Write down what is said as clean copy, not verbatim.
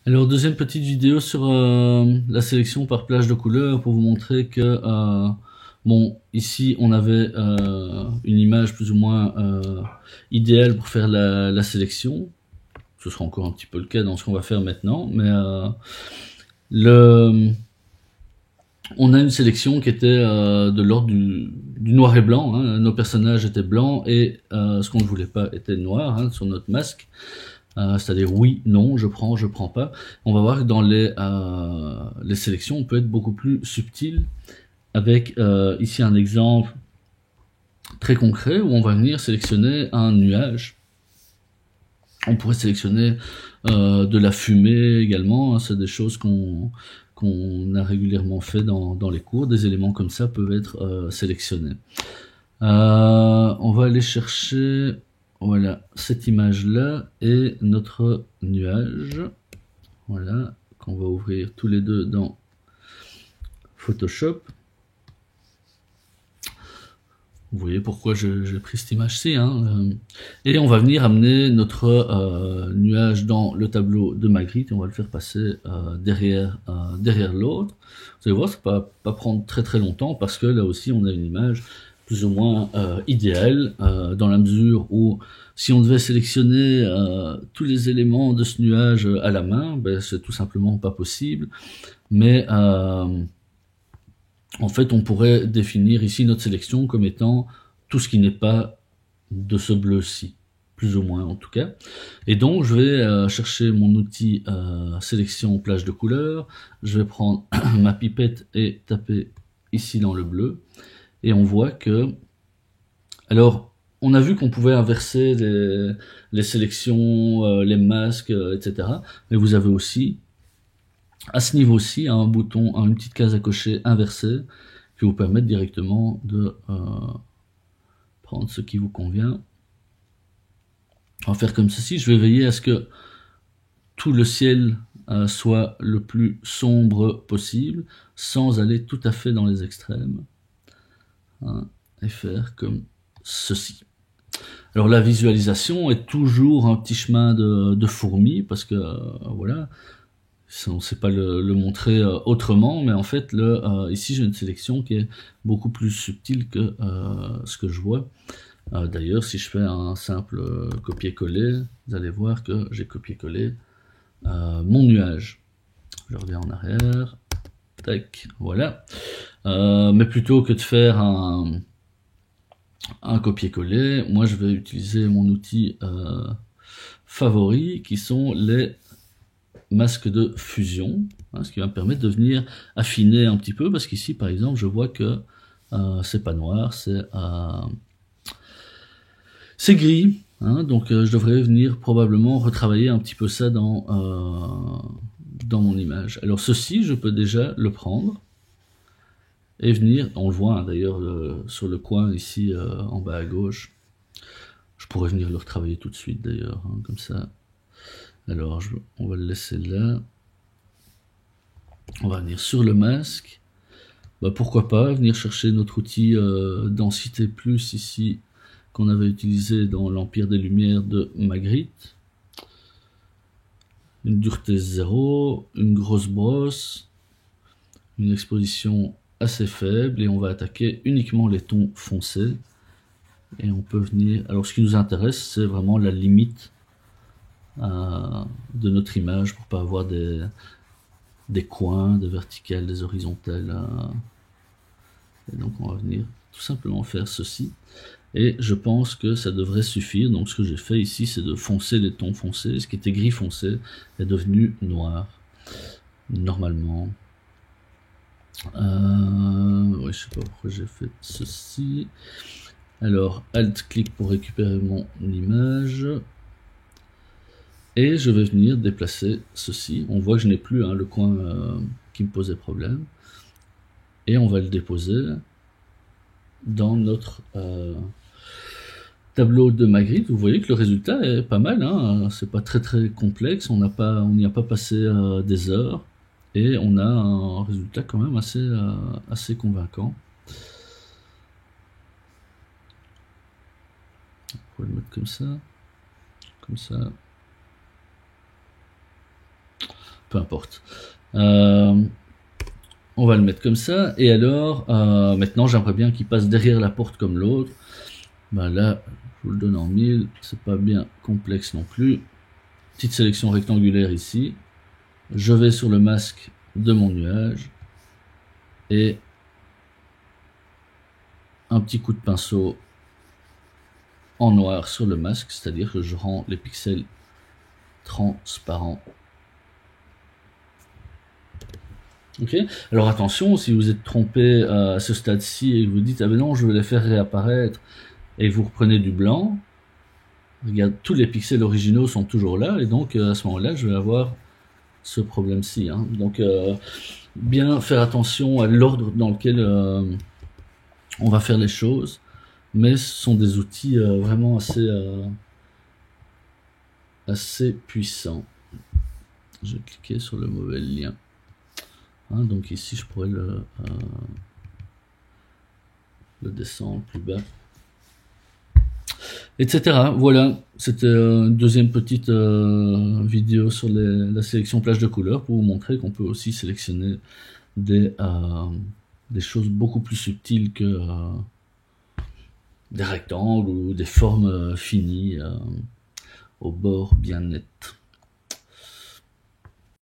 Alors, deuxième petite vidéo sur la sélection par plage de couleurs pour vous montrer que, bon, ici on avait une image plus ou moins idéale pour faire la sélection. Ce sera encore un petit peu le cas dans ce qu'on va faire maintenant, mais on a une sélection qui était de l'ordre du noir et blanc, hein. Nos personnages étaient blancs et ce qu'on ne voulait pas était noir, hein, sur notre masque. C'est-à-dire oui, non, je prends pas. On va voir que dans les sélections, on peut être beaucoup plus subtil avec ici un exemple très concret où on va venir sélectionner un nuage. On pourrait sélectionner de la fumée également, hein, c'est des choses qu'on a régulièrement fait dans les cours. Des éléments comme ça peuvent être sélectionnés. On va aller chercher, voilà, cette image-là et notre nuage. Voilà, qu'on va ouvrir tous les deux dans Photoshop. Vous voyez pourquoi j'ai pris cette image-ci, hein. Et on va venir amener notre nuage dans le tableau de Magritte et on va le faire passer derrière l'autre. Vous allez voir, ça va pas prendre très longtemps parce que là aussi on a une image plus ou moins idéale dans la mesure où si on devait sélectionner tous les éléments de ce nuage à la main, ben, c'est tout simplement pas possible. Mais en fait, on pourrait définir ici notre sélection comme étant tout ce qui n'est pas de ce bleu-ci, plus ou moins en tout cas. Et donc, je vais chercher mon outil sélection plage de couleurs. Je vais prendre ma pipette et taper ici dans le bleu. Et on voit que... Alors, on a vu qu'on pouvait inverser les sélections, les masques, etc. Mais vous avez aussi à ce niveau-ci, un bouton, une petite case à cocher inversée qui vous permet directement de prendre ce qui vous convient. On va faire comme ceci. Je vais veiller à ce que tout le ciel soit le plus sombre possible, sans aller tout à fait dans les extrêmes. Hein, et faire comme ceci. Alors la visualisation est toujours un petit chemin de fourmi, parce que voilà, on ne sait pas le montrer autrement, mais en fait, ici j'ai une sélection qui est beaucoup plus subtile que ce que je vois. D'ailleurs, si je fais un simple copier-coller, vous allez voir que j'ai copié-collé mon nuage. Je reviens en arrière, tac, voilà. Mais plutôt que de faire un copier-coller, moi je vais utiliser mon outil favori qui sont les masque de fusion, hein, ce qui va me permettre de venir affiner un petit peu, parce qu'ici par exemple je vois que c'est pas noir, c'est gris, hein, donc je devrais venir probablement retravailler un petit peu ça dans mon image. Alors ceci, je peux déjà le prendre et venir, on le voit hein, d'ailleurs sur le coin ici en bas à gauche, je pourrais venir le retravailler tout de suite d'ailleurs, hein, comme ça. Alors on va le laisser là. On va venir sur le masque. Bah, pourquoi pas venir chercher notre outil densité plus ici qu'on avait utilisé dans l'Empire des Lumières de Magritte. Une dureté 0, une grosse brosse, une exposition assez faible et on va attaquer uniquement les tons foncés. Et on peut venir... Alors ce qui nous intéresse, c'est vraiment la limite de notre image pour pas avoir des coins, des verticales, des horizontales. Et donc on va venir tout simplement faire ceci. Et je pense que ça devrait suffire. Donc ce que j'ai fait ici, c'est de foncer les tons foncés. Ce qui était gris foncé est devenu noir. Normalement. Ouais, je sais pas pourquoi j'ai fait ceci. Alors, Alt-clic pour récupérer mon image. Et je vais venir déplacer ceci. On voit que je n'ai plus hein, le coin qui me posait problème. Et on va le déposer dans notre tableau de Magritte. Vous voyez que le résultat est pas mal, hein. C'est pas très complexe, on n'y a pas passé des heures, et on a un résultat quand même assez convaincant. On va le mettre comme ça, comme ça. peu importe. On va le mettre comme ça, et alors, maintenant j'aimerais bien qu'il passe derrière la porte comme l'autre. Ben là, je vous le donne en 1000, c'est pas bien complexe non plus. Petite sélection rectangulaire ici. Je vais sur le masque de mon nuage, et un petit coup de pinceau en noir sur le masque, c'est-à-dire que je rends les pixels transparents. Ok. Alors attention, si vous êtes trompé à ce stade-ci et que vous dites ah ben non, je vais les faire réapparaître, et vous reprenez du blanc, regarde, tous les pixels originaux sont toujours là, et donc à ce moment-là, je vais avoir ce problème-ci. Hein. Donc bien faire attention à l'ordre dans lequel on va faire les choses, mais ce sont des outils vraiment assez puissants. Je vais cliquer sur le mauvais lien. Hein, donc ici, je pourrais le descendre plus bas, etc. Voilà, c'était une deuxième petite vidéo sur la sélection plage de couleurs pour vous montrer qu'on peut aussi sélectionner des choses beaucoup plus subtiles que des rectangles ou des formes finies au bord bien net.